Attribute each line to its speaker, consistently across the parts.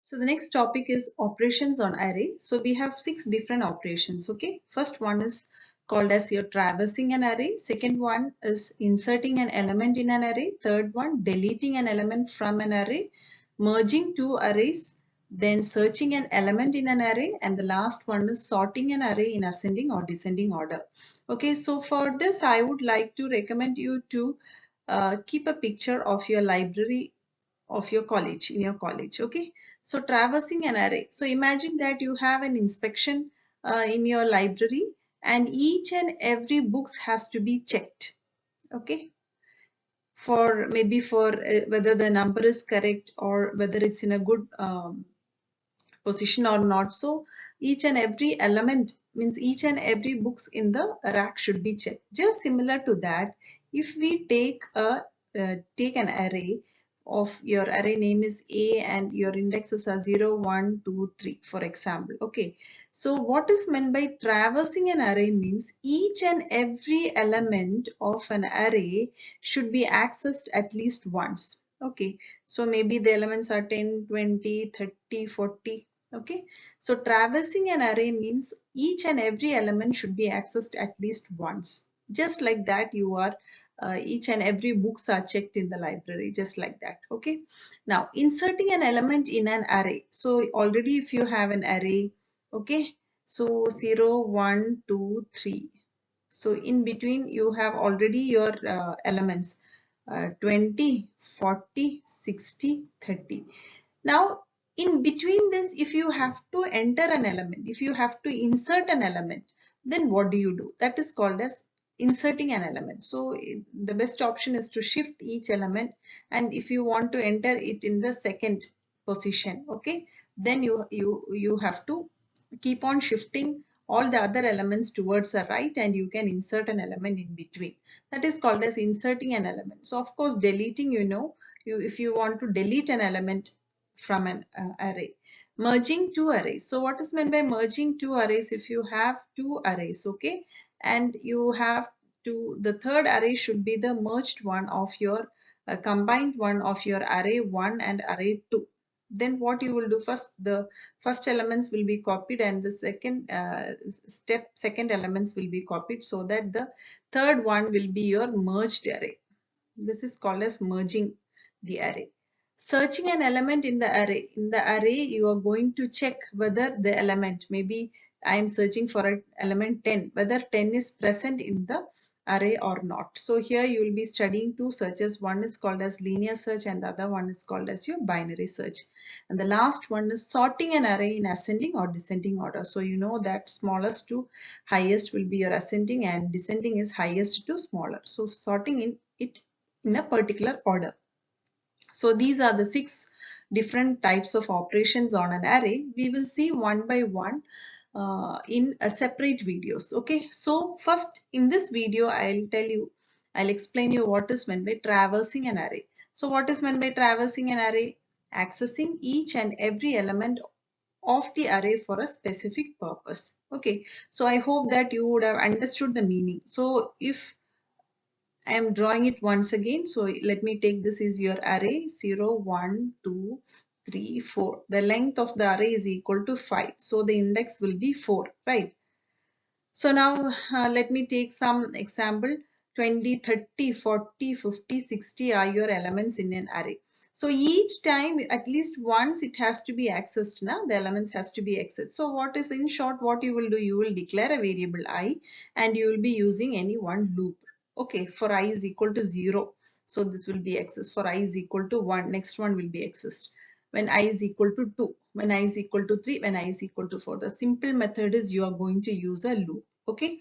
Speaker 1: So the next topic is operations on array. So we have 6 different operations. Okay. First one is called as your traversing an array. Second one is inserting an element in an array. Third one, deleting an element from an array, merging two arrays, then searching an element in an array, and the last one is sorting an array in ascending or descending order. Okay. So for this, I would like to recommend you to keep a picture of your library of your college in your college. Okay, so traversing an array, so imagine that you have an inspection in your library and each and every books has to be checked. Okay, for maybe for whether the number is correct or whether it's in a good position or not. So each and every element means each and every books in the rack should be checked. Just similar to that, if we take take an array of your array name is A and your indexes are 0, 1, 2, 3, for example. Okay, so what is meant by traversing an array means each and every element of an array should be accessed at least once. Okay, so maybe the elements are 10, 20, 30, 40. Okay, so traversing an array means each and every element should be accessed at least once. Just like that, you are each and every books are checked in the library, just like that. Okay, now inserting an element in an array. So already if you have an array, okay, so 0, 1, 2, 3. So in between you have already your elements 20, 40, 60, 30. Now in between this, if you have to enter an element, if you have to insert an element, then what do you do? That is called as inserting an element. So the best option is to shift each element, and if you want to enter it in the second position, okay, then you have to keep on shifting all the other elements towards the right and you can insert an element in between. That is called as inserting an element. So of course deleting, if you want to delete an element from an array. Merging two arrays. So what is meant by merging two arrays? If you have two arrays, okay, and you have the third array should be the merged one of your combined one of your array 1 and array 2. Then what you will do, first the first elements will be copied and the second elements will be copied, so that the third one will be your merged array. This is called as merging the array. Searching an element in the array. In the array, you are going to check whether the element, maybe I am searching for an element 10, whether 10 is present in the array or not. So here you will be studying two searches. One is called as linear search and the other one is called as your binary search. And the last one is sorting an array in ascending or descending order. So you know that smallest to highest will be your ascending and descending is highest to smaller. So sorting in it in a particular order. So these are the 6 different types of operations on an array. We will see one by one in a separate videos. Okay, so first in this video I'll explain you what is meant by traversing an array. So what is meant by traversing an array? Accessing each and every element of the array for a specific purpose. Okay, so I hope that you would have understood the meaning. So if I am drawing it once again. So let me take this is your array 0, 1, 2, 3, 4. The length of the array is equal to 5. So the index will be 4, right? So now let me take some example. 20, 30, 40, 50, 60 are your elements in an array. So each time at least once it has to be accessed now, the elements has to be accessed. So what is in short, what you will do, you will declare a variable I and you will be using any one loop. Okay, for I is equal to 0. So this will be accessed. For I is equal to 1, next one will be accessed. When I is equal to 2, when I is equal to 3, when I is equal to 4. The simple method is you are going to use a loop. Okay.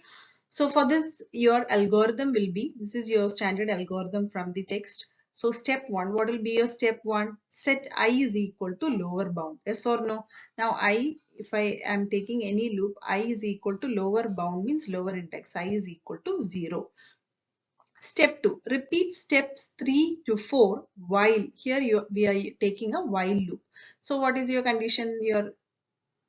Speaker 1: So for this, your algorithm will be, this is your standard algorithm from the text. So step 1, what will be your step 1? Set I is equal to lower bound. Yes or no? Now I, if I am taking any loop, I is equal to lower bound means lower index. I is equal to 0. Step 2, repeat steps 3 to 4 while, here we are taking a while loop. So what is your condition? You're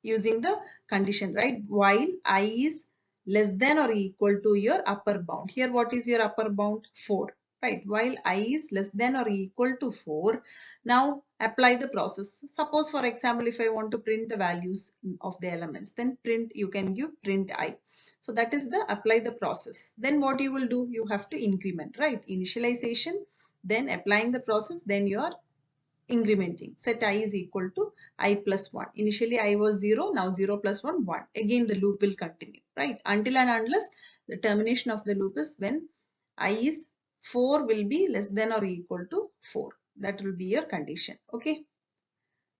Speaker 1: using the condition, right? While I is less than or equal to your upper bound. Here what is your upper bound? 4, right? While I is less than or equal to 4, now apply the process. Suppose for example, if I want to print the values of the elements, then you can give print I. So that is the apply the process. Then what you will do, you have to increment, right? Initialization, then applying the process, then you are incrementing. Set I is equal to I plus 1. Initially I was 0, now 0 plus 1, 1. Again the loop will continue, right? Until and unless the termination of the loop is when I is 4 will be less than or equal to 4. That will be your condition, okay?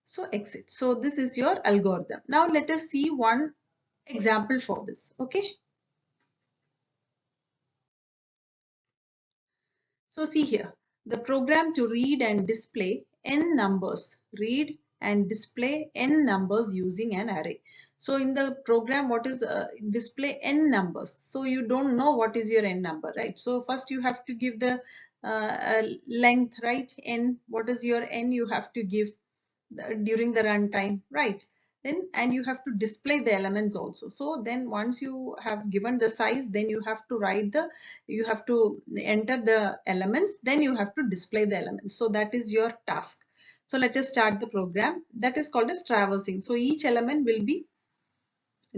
Speaker 1: So exit. So this is your algorithm. Now let us see one example for this, okay? So see here, the program to read and display n numbers, read and display n numbers using an array. So in the program, what is display n numbers? So you don't know what is your n number, right? So first you have to give the length, right? N, what is your n? You have to give during the runtime, right? Then and you have to display the elements also. So then once you have given the size, then you have to you have to enter the elements, then you have to display the elements. So that is your task. So let us start the program. That is called as traversing. So each element will be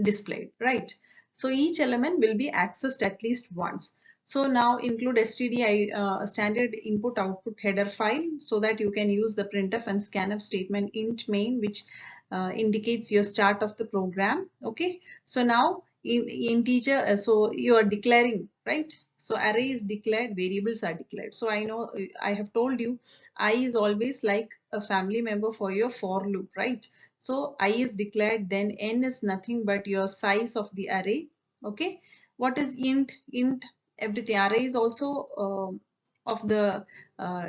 Speaker 1: displayed, right? So each element will be accessed at least once. So now include stdi standard input output header file so that you can use the printf and scanf statement int main, which indicates your start of the program. Okay, so now in integer, so you are declaring, right? So array is declared, variables are declared. So I know I have told you I is always like a family member for your for loop, right? So I is declared, then n is nothing but your size of the array. Okay, what is int? Int, everything. Array is also of the uh,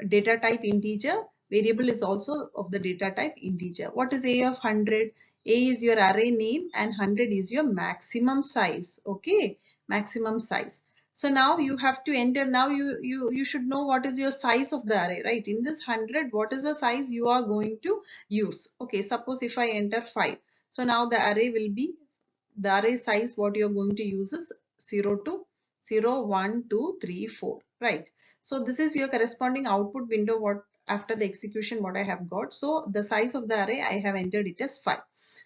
Speaker 1: data type integer. Variable is also of the data type integer. What is a of 100? A is your array name and 100 is your maximum size. Okay, maximum size. So now you have to enter. Now you should know what is your size of the array, right? In this 100, what is the size you are going to use? Okay, suppose if I enter 5. So now the array will be, the array size what you are going to use is 0 to 0, 1, 2, 3, 4, right? So this is your corresponding output window what after the execution what I have got. So the size of the array I have entered it as 5.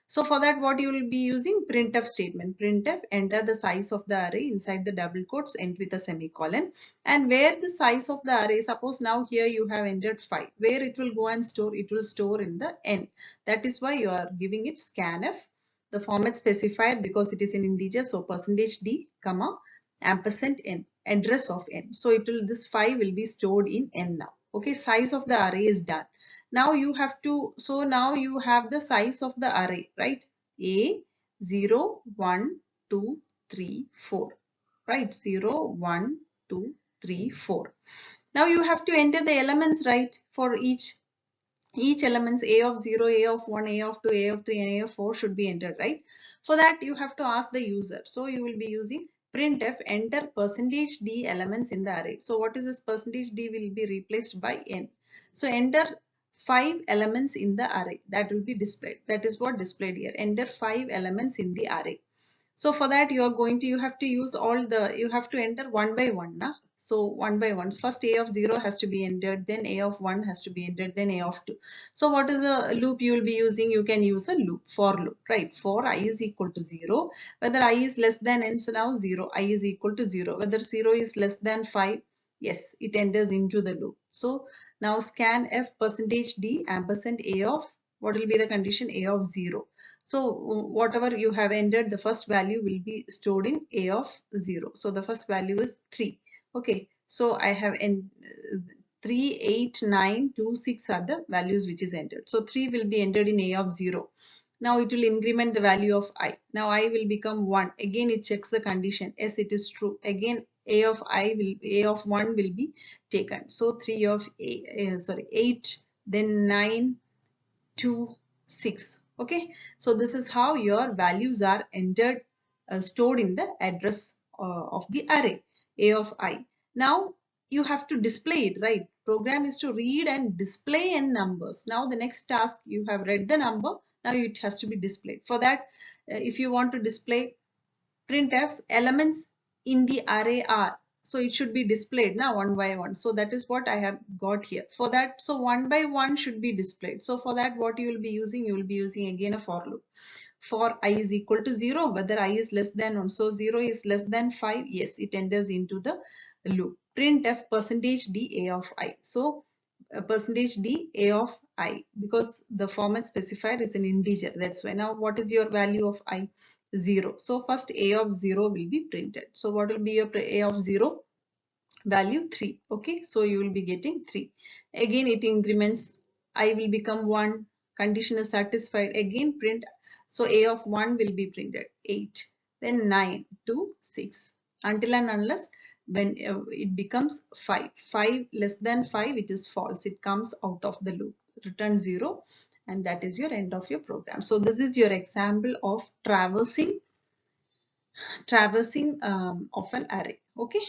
Speaker 1: So for that what you will be using printf statement. Printf, enter the size of the array inside the double quotes, end with a semicolon, and where the size of the array, suppose now here you have entered 5, where it will go and store, it will store in the n. That is why you are giving it scanf, the format specified because it is in integer, so percentage %d comma ampersand n, address of n. So it will, this 5 will be stored in n now. Okay, size of the array is done. Now you have to, so now you have the size of the array, right? A 0, 1, 2, 3, 4, right? 0, 1, 2, 3, 4. Now you have to enter the elements, right? For each elements a of 0, a of 1, a of 2, a of 3 and a of 4 should be entered, right? For that you have to ask the user. So you will be using printf, enter percentage %d elements in the array. So what is this percentage %d will be replaced by n. So enter 5 elements in the array that will be displayed. That is what displayed here. Enter 5 elements in the array. So for that you are going to, you have to use all the, you have to enter one by one. Na? So one by one. First a of 0 has to be entered, then a of 1 has to be entered, then a of 2. So what is the loop you will be using? You can use a loop, for loop, right? For I is equal to 0. Whether I is less than n, so now 0, I is equal to 0. Whether 0 is less than 5, yes, it enters into the loop. So now scan f percentage %d ampersand a of, what will be the condition? A of 0. So whatever you have entered, the first value will be stored in a of 0. So the first value is 3. Okay, so I have 3, 8, 9, 2, 6 are the values which is entered. So 3 will be entered in a of 0. Now it will increment the value of I. Now I will become 1. Again it checks the condition. Yes, it is true. Again a of 1 will be taken. So 3 of 8, then 9, 2, 6. Okay, so this is how your values are entered, stored in the address of the array a of I. Now you have to display it, right? Program is to read and display n numbers. Now the next task, you have read the number, now it has to be displayed. For that, if you want to display printf, elements in the array are, So it should be displayed now one by one. So that is what I have got here. For that, so one by one should be displayed. So for that, what you will be using? You will be using again a for loop. For I is equal to 0, whether I is less than 1. So 0 is less than 5. Yes, it enters into the loop. Printf percentage %d a of I. So percentage %d a of I, because the format specified is an integer. That's why. Now what is your value of I? 0. So first a of 0 will be printed. So what will be your a of 0? Value 3. Okay, so you will be getting 3. Again it increments. I will become 1. Condition is satisfied. Again print. So a of 1 will be printed. 8. Then 9 to 6. Until and unless when it becomes 5. 5 less than 5, it is false. It comes out of the loop. Return 0. And that is your end of your program. So this is your example of traversing of an array. Okay.